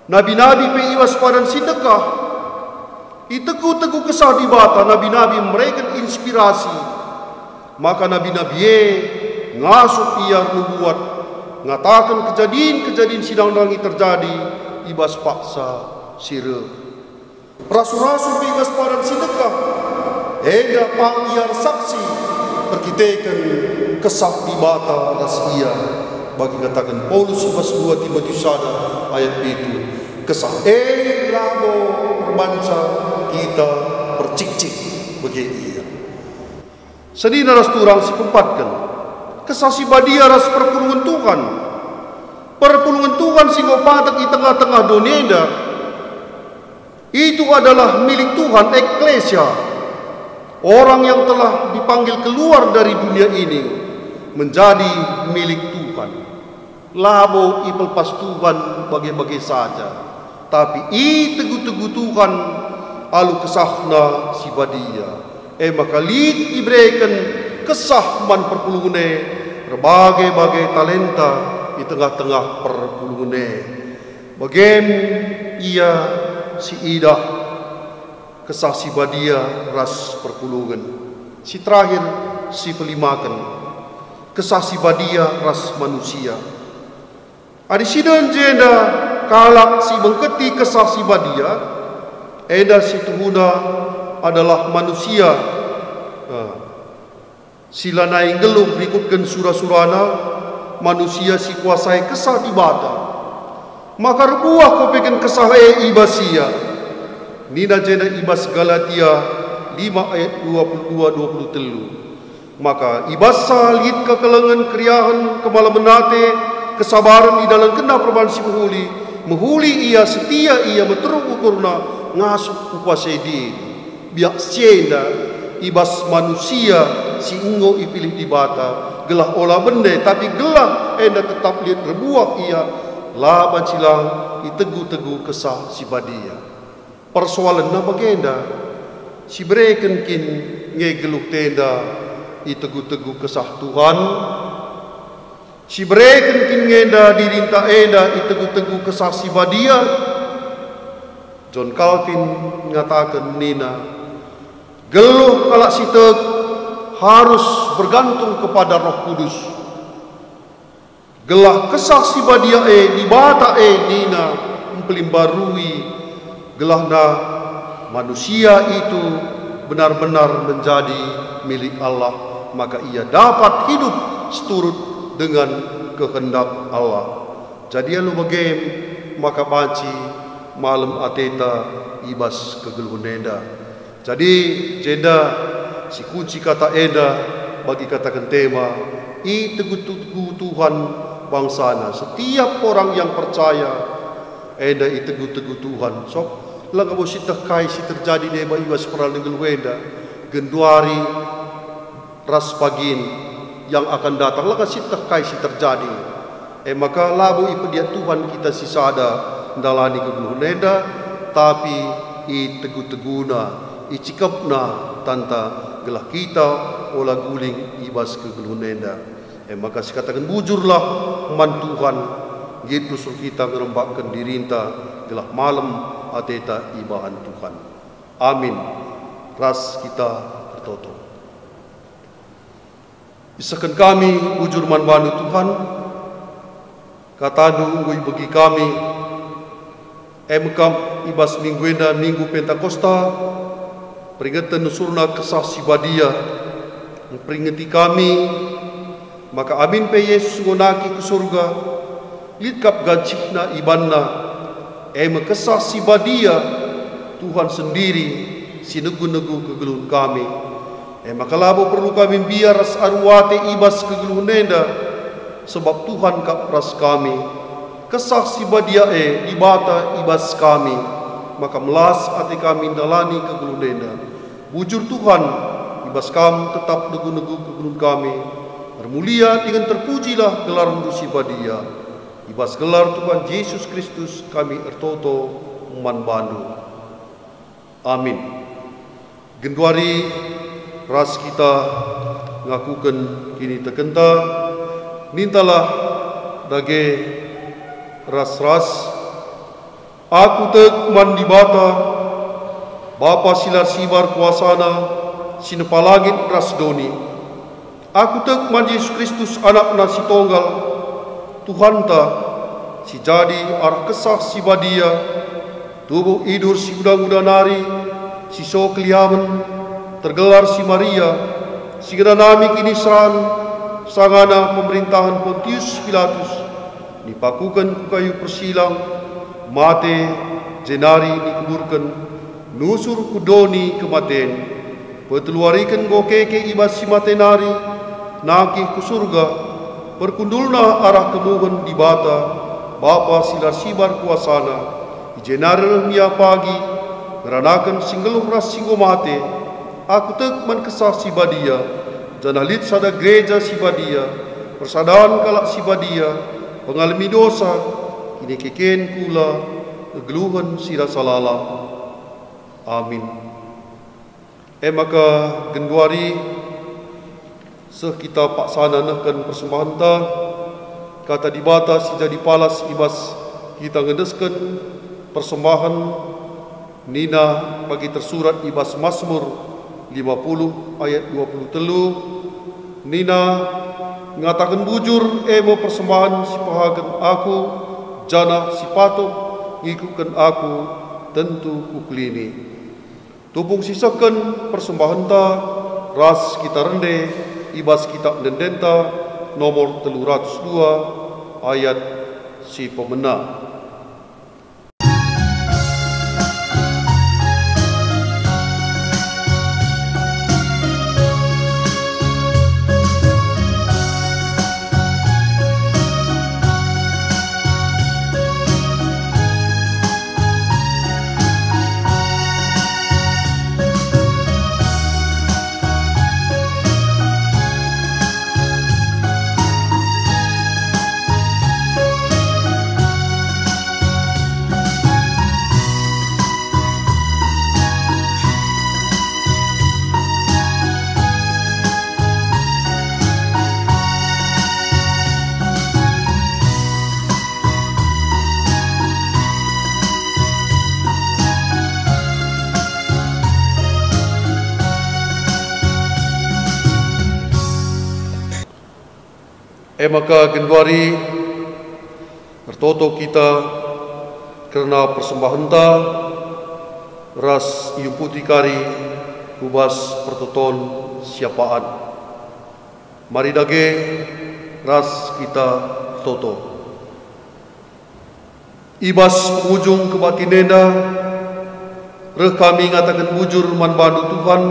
Nabi-nabi pe iwas padan sidekah itegu kesah di bata. Nabi-nabi mereka inspirasi. Maka nabi-nabi ngasuk ia nubuat ngatakan kejadian-kejadian sidang-dangi terjadi ibas paksa sire. Rasul-rasul ibas padan sidekah enda pangyar saksi perkitekan kesah di bata ras ia. Bagi katakan Paulus ibas 2 Timotius ayat itu kesah labo berbanca kita percik-cik bagi ia. Sedina ras turang sepempatkan kesah si badia ras perpulungan Tuhan. Perpulungan Tuhan singgo patak di tengah-tengah dunia itu adalah milik Tuhan, eklesia. Orang yang telah dipanggil keluar dari dunia ini menjadi milik Tuhan. Labo ipelpas Tuhan bagi-bagi saja. Tapi tegu-tegu Tuhan alu kesahna si badia. Maka lid diberikan kesah man perpulungune berbagai-bagai talenta di tengah-tengah perpulungune. Bagem ia si idah kesah si badia ras perpulungan. Si terakhir si pelimakan kesah si badia ras manusia. Adi sidan jenda kalak si bengketi kesah si badia eda si tuhuna adalah manusia. Sila naing geluh berikutkan surah-surana manusia si kuasai kesah di bata. Maka rebuah kau pekan kesah ibasia. Nina jena ibas Galatia 5 ayat 22-23. Maka ibasa lihat kekelengan kriahan kemalamenate kesabaran di dalam kena perban si menghuli ia setia ia meteruk ukurna ngasuk kuasai diri. Biak sienda ibas manusia si enggo ipilih di bata gelah olah bende tapi gelah enda tetap lihat rebuah ia laban silang itegu-tegu kesah si badia. Persoalan na bagenda si bereken kin ngegeluh tenda itegu-tegu kesah Tuhan. Si bereken kin ngenda dirinta enda itegu-tegu kesah si badia. John Calvin mengatakan nina geluh kalak si teg harus bergantung kepada Roh Kudus. Gelah kesah si badia di bata nina mempelimbarui gelahna manusia itu benar-benar menjadi milik Allah, maka ia dapat hidup seturut dengan kehendak Allah. Jadi alu bagem maka banci malam ateta ibas kegeluhunenda. Jadi jenda si kunci kata eda bagi katakan tema itegu-tegu Tuhan bangsana. Setiap orang yang percaya eda itegu-tegu Tuhan. Sok lang abo si tekai si terjadi neba ibas peral dengan wenda genduari ras pagin yang akan datang lang si tekai si terjadi. Maka labu ipedia Tuhan kita si sada ndalani kegeluhunenda tapi itegu-teguna icikapna tanta gelah kita olah guling ibas kegeluhunenda. Maka sikatakan bujurlah man Tuhan gitu sur kita ngerembakkan dirinta gelah malam ateta ibahan Tuhan. Amin. Ras kita bertoto. Isakan kami bujur manbanu Tuhan, katadu ngui bagi kami, emkam ibas mingguenda minggu Pentakosta, peringatan nusurna kesah sibadia, memperingati kami, maka amin pe Yesus ngonaki ke surga, litkap gancihna ibanna, kesah sibadia, Tuhan sendiri, sinegu-negu kegeluhan kami. Maka labo perlu kami biar ras arwate ibas kegeluhan nenda, sebab Tuhan kap ras kami, kesah sibadia ibata ibas kami, maka melas hati kami dalani kegeluhan nenda. Bujur Tuhan, ibas kami tetap negu-negu kegeluhan kami, bermulia dengan terpujilah gelar sibadia, ibas gelar Tuhan Yesus Kristus kami ertoto man bandu. Amin. Genduari ras kita ngakukan kini tekenta, nintalah dage ras-ras, aku tek man dibata, Bapa silar sibar kuasana, sinepalangit ras doni, aku tek man Yesus Kristus anak nasi tonggal, Tuhan ta, si jadi arah kesah si badia, tubuh idur si udang-udang nari, si so keliaman, tergelar si Maria, si nami kini seran, sangana pemerintahan Pontius Pilatus, dipakukan ku kayu persilang, mate jenari dikuburkan, nusur kudoni kematen, peteluarikan gokeke ibas si mate nari, nakih ku surga, perkundulna arah kemuhun di bata, Bapa silar sibar kuasana, jenari mia pagi, ngeranakan singgeluh ras singgo mate, aku tek man kesah sibadia, janalit sada gereja sibadia, persadaan kalak sibadia, pengalami dosa, kini keken kula, kegeluhan sira salala. Amin. Maka genduari, seh kita paksana nehkan persembahan ta, kata dibata si jadi palas ibas kita ngedeskan persembahan nina bagi tersurat ibas Mazmur 50 ayat 23, nina ngatakan bujur emo persembahan si pahagan aku, jana si patok ngikukan aku, tentu kuklini. Tupung sisakan persembahan ta, ras kita rende, ibas kita dendenta, nomor 302 ayat si pemena. Maka genduari bertoto kita kerana persembahan ta, ras iuputi kari kubas pertoton siapaan. Mari dage ras kita toto. Ibas penghujung kebatinenda, reh kami ngatakan bujur manbandu Tuhan,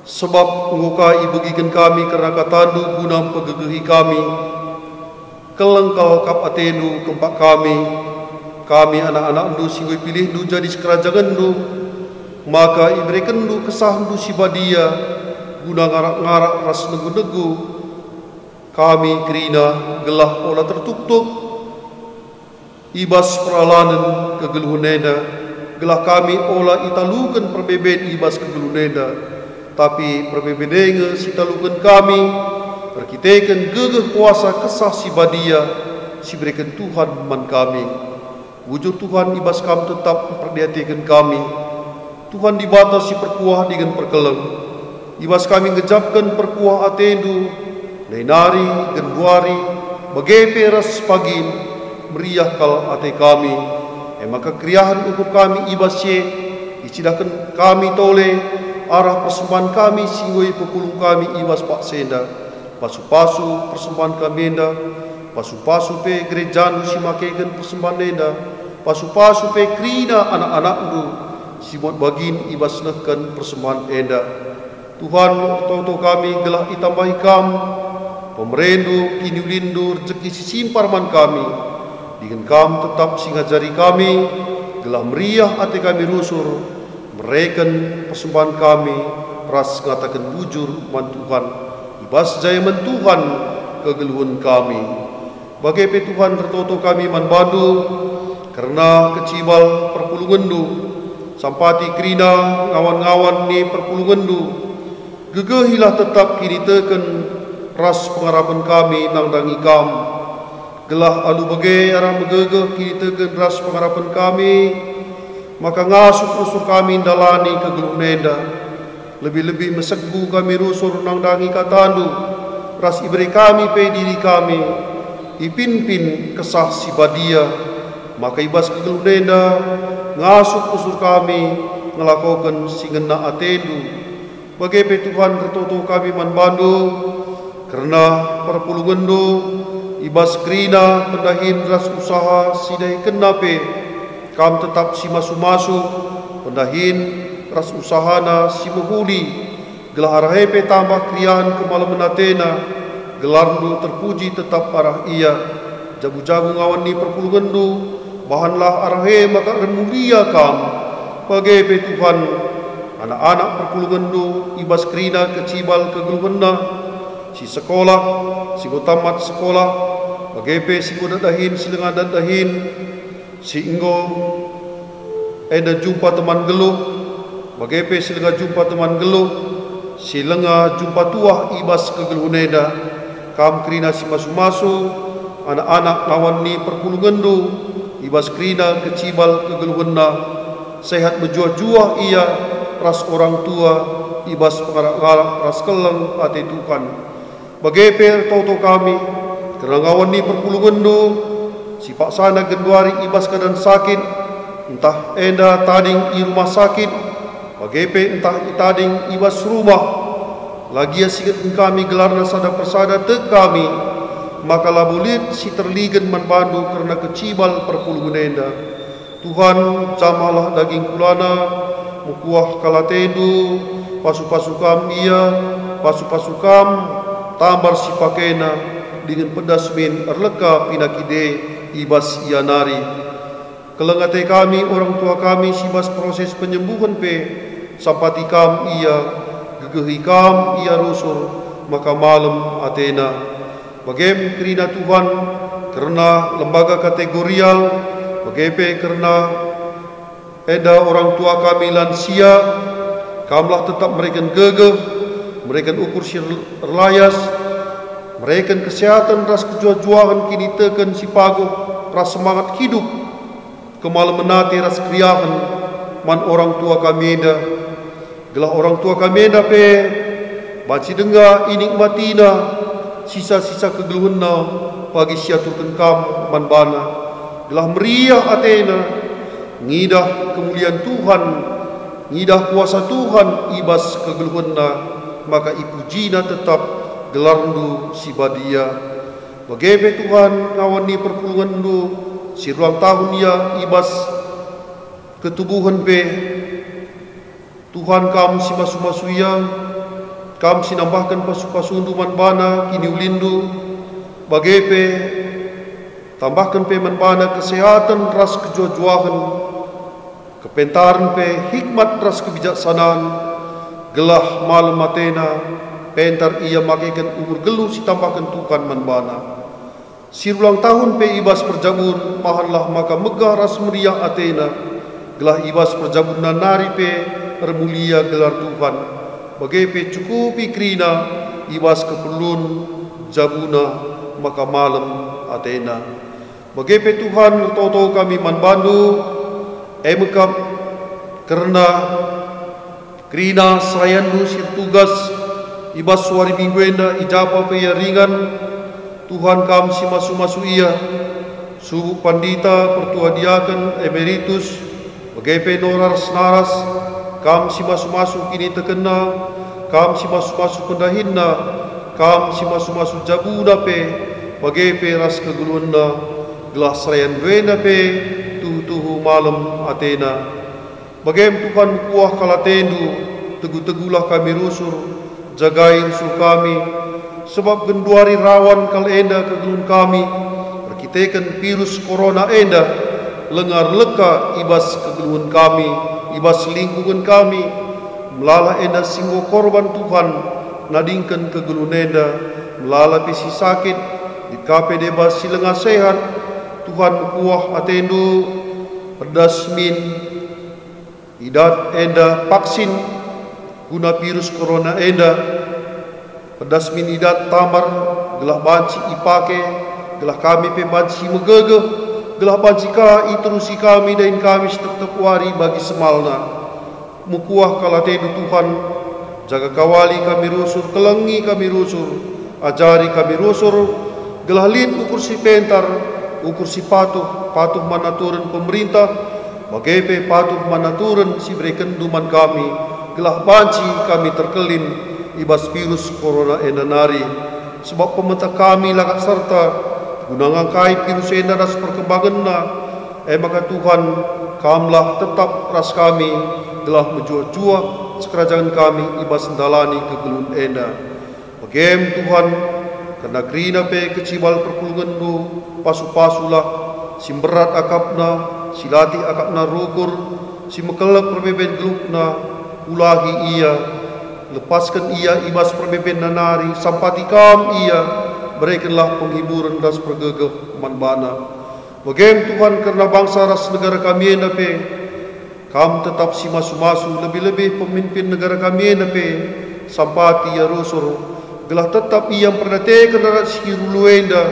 sebab ngukai bagikan kami kerana katandu guna pegegehi kami, kelengkal kap atenu kempak kami anak-anak ndu singoi pilih ndu jadi sekerajaan ndu, maka iberikan ndu kesah ndu sibadia, guna ngarak-ngarak ras negu-negu, kami kerina gelah olah tertutup, ibas peralanan kegeluhunenda, gelah kami olah italukan perbeben ibas kegeluhunenda, tapi perbebedenga sitalukan kami, perkitekan gegeh kuasa kesah si badia, si berikan Tuhan man kami. wujud Tuhan ibas kam tetap memperhatikan kami. Tuhan dibatasi perkuah dengan perkeleng. Ibas kami ngejapkan perkuah atendu, lainari, genduari, bagepe ras pagin, meriah kal ate kami. Maka kriahan untuk kami ibas ye, icidahkan kami tole, arah persembahan kami singgoi pepulung kami ibas pak senda. Pasu-pasu persembahan kami enda, pasu-pasu pe gereja nu si makegen persembahan enda, pasu-pasu pe krina anak-anak nu simot bagin ibas neken persembahan enda. Tuhan toto kami gelah itambahi kam, pemerendu kini lindu rezeki simpar man kami, dengan kam tetap singajari kami, gelah meriah hati kami rusur, mereken persembahan kami, ras ngatakan bujur man Tuhan, ibas jaya man Tuhan kegeluhan kami. Bagai pe Tuhan tertoto kami man bandu, karena kecibal perpulungandu, sampati krina ngawan-ngawan ni perpulungandu, gegehilah tetap kini teken ras pengharapan kami nang dangi kam. Gelah alu bagai arah megegeh kini teken ras pengharapan kami, maka ngasuh rusur kami dalani kegeluh nenda. Lebih-lebih mesegu kami rusur nang dangi katandu, ras iberi kami pe diri kami, ipin-pin kesah si badia, maka ibas kegeluh nenda, ngasuh rusur kami, ngelakokan singena atendu. Bagai pe Tuhan tertoto kami man bandu, karena perpulungandu, ibas krina pendahin ras usaha sidai kenape, kam tetap si masu-masu, pendahin ras usahana si menghuli, gelah arahepe tambah krian kemalam menatena, gelardu terpuji tetap arah ia, jabu-jabu ngawan ni perpulungandu, bahanlah arahe maka mulia kam. Bagai pe Tuhan, anak-anak perpulungandu, ibas krina kecibal kegeluhanna, si sekolah, si tamat sekolah, bagepe si dadahin, si lengah dadahin, si inggo eda jumpa teman geluh, bagepe si lengah jumpa teman geluh, si lengah jumpa tuah ibas kegeluhan eda, kam krina si masu-masu, anak-anak lawan ni perpulungandu, ibas krina kecibal kegeluhanna, sehat berjuah-juah ia, ras orang tua, ibas pengarap-ngarap ras keleng hati Tuhan. Bagepe toto kami, kerangawan ni perpulungandu, si paksana genduari ibas keadaan sakit, entah enda tading i rumah sakit, bagepe entah tading ibas rumah, lagi sikit kami gelarna sada persada te kami, maka labulit si terligen manbandu karena kecibal perpulungan enda. Tuhan jamalah daging kulana, mukuah kalatendu, pasu-pasu kam ia, pasu-pasu kam, tambar si pakena, dengan pedas min erleka pinakide ibas ianari. Kelengate kami, orang tua kami, sibas proses penyembuhan pe, sampati kam ia, gegehi kam ia rusur, maka malam Athena. Bagem kerina Tuhan, karena lembaga kategorial, bagepe karena eda orang tua kami lansia, kamlah tetap mereka gegeh, mereka ukur layas, mereka kesehatan ras kejujuan kini teken si paguh ras semangat hidup, kemalam menati ras kriahan man orang tua kami eda, gelah orang tua kami eda pe, baci dengar inik matina, sisa-sisa kegeluhanna pagi siaturkan kam man bana, gelah meriah Athena, ngidah kemuliaan Tuhan, ngidah kuasa Tuhan ibas kegeluhanna, maka ipujina tetap gelarndu si badia. Bagepe Tuhan ngawani perpulungandu, si ruang tahun ya ibas ketubuhan pe, Tuhan kam si masu-masu ya, kam si nambahkan pasu-pasundu man bana kini ulindu, bagepe tambahkan pe man bana kesehatan ras kejujuan, kepentaran pe hikmat ras kebijaksanaan, gelah malam Athena, pentar ia makaikan umur geluh si tambahkan Tuhan man bana. Si ulang tahun pe ibas perjabun, mahanlah maka megah ras meriah Athena, gelah ibas perjabun nanari pe permulia gelar Tuhan. Bagepe cukupi krina ibas keperluan jabuna, maka malam Athena. Bagaimana Tuhan toto kami manbandu, emekap karena kerina sayandu sir tugas ibas suari mingguenda ijapa pe ringan Tuhan kam si masu-masu ia subuh pandita pertua diaken emeritus bagaimana naras kam si masu-masu kini terkena kam si masu-masu pendahinna kam si masu-masu jabuna pe bagaimana ras keguluanna gelah serayan duena pe tuhu malam Athena. Bagaimana Tuhan kuah kalatendu tegu-tegulah kami rusur jagai rusur kami sebab genduari rawan kal enda kegulun kami berkitekan virus corona enda lengar leka ibas kegulun kami ibas lingkungan kami melala enda singgo korban Tuhan nadingkan kegulun enda melala pesi sakit di KPD bas silengah sehat Tuhan kuah atendu pedasmin idat enda vaksin guna virus corona enda pedasmin idat tamar gelah banci ipake gelah kami pe banci megege gelah banci ka iterusi kami dan kami tetap wari bagi semalna mukuah kalatendu Tuhan jaga kawali kami rusur kelengi kami rusur ajari kami rusur gelah lin ukur si pentar ukur si patuh mana turun pemerintah bagaimana patuh mana turun si berikan duman kami gelah banci kami terkelin ibas virus corona endanari sebab pemerintah kami lakat serta guna ngangkai virus enda ras perkembanganna maka Tuhan kamlah tetap ras kami gelah menjua-jua sekerajaan kami ibas dalani kegelun enda bagaimana Tuhan karena gerina pe kecibal perkulungandu pasu-pasulah si berat akapna si latih akapna rukur si mekelak perbeben gelukna ulahi ia lepaskan ia ibas perbeben nanari sampati kam ia berikanlah penghiburan das pergegeh manbana bagaimana Tuhan karena bangsa ras negara kami enape kam tetap si masu-masu lebih-lebih pemimpin negara kami enape sampati ya rusur gelah tetap ia pernate kena siruluenda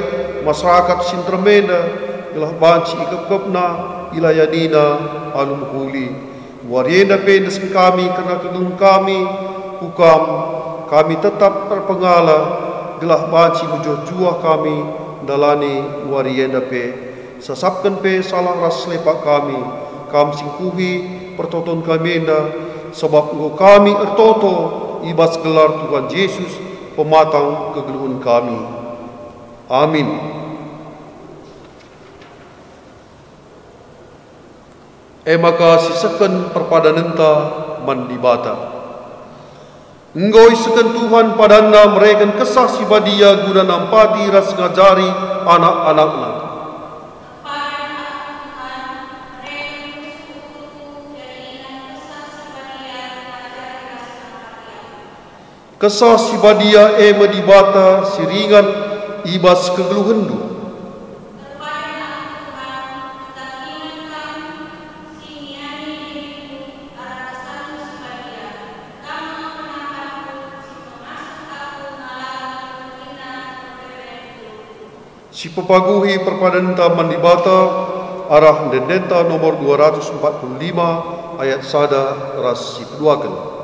masyarakat sintermenda gelah banci ikep-kepna ilayadina alum kuli warienda pendes kami kena kegelum kami hukam kami tetap terpengala gelah banci menjua-jua kami dalani warienda pe sasapkan pe salah ras lepak kami kam singkuhi pertoton kami enda sebab engkau kami ertoto ibas gelar Tuhan Yesus pematang kegeluhan kami. Amin. Maka sisakan perpadanenta mandibata. Enggoi sekan Tuhan padana mereka kesah si badia guna nampati ras ngajari anak-anakna. Kesah si badia medibata siringan ibas kegeluhendu. Si pepaguhi perpadanenta mandibata arah dendenta nomor 245 ayat sada ras si keduakan.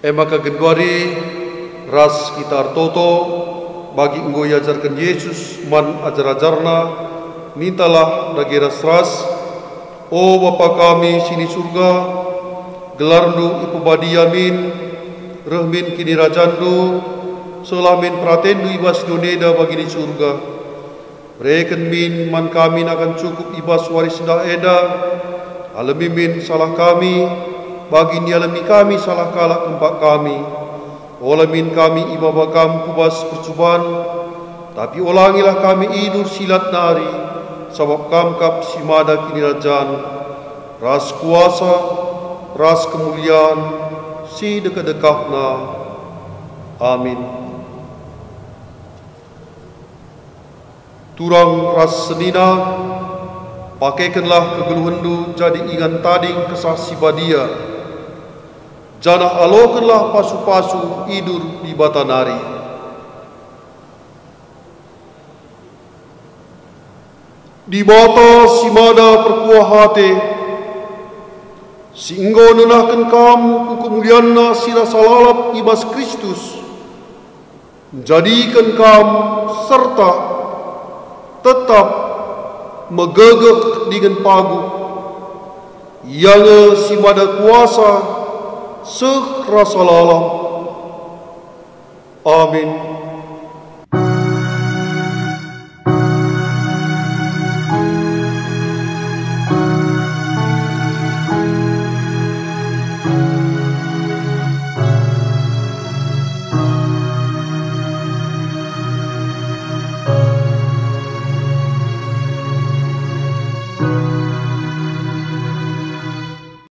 Maka genduari ras kita artoto bagi enggo ajarkan Yesus man ajar-ajarna mintalah dagi ras-ras. O Bapa kami sini surga, gelarndu ipubadi yamin, rehmin kini rajandu, selamin pratendu ibas doneda bagi di surga. Reken min man kami akan cukup ibas waris dah eda, alamimin salah kami, bagi ni alami kami salah kalak tempat kami. Olamin kami ibabakam kubas percubaan, tapi ulangilah kami idur silat nari, sabab kamkap simada kini rajan, ras kuasa, ras kemuliaan, si dekat-dekatna. Amin. Turang ras senina, pakaikanlah kegeluhendu jadi ingan tading kesah sibadia. Janah alokanlah pasu-pasu idur di batanari. Di mata simada perkuah hati, sehingga nenahkan kamu ku kemulianna sira salalap ibas Kristus, menjadikan kamu serta tetap megegek dengan pagu, yang simada kuasa serasa lalam. Amin.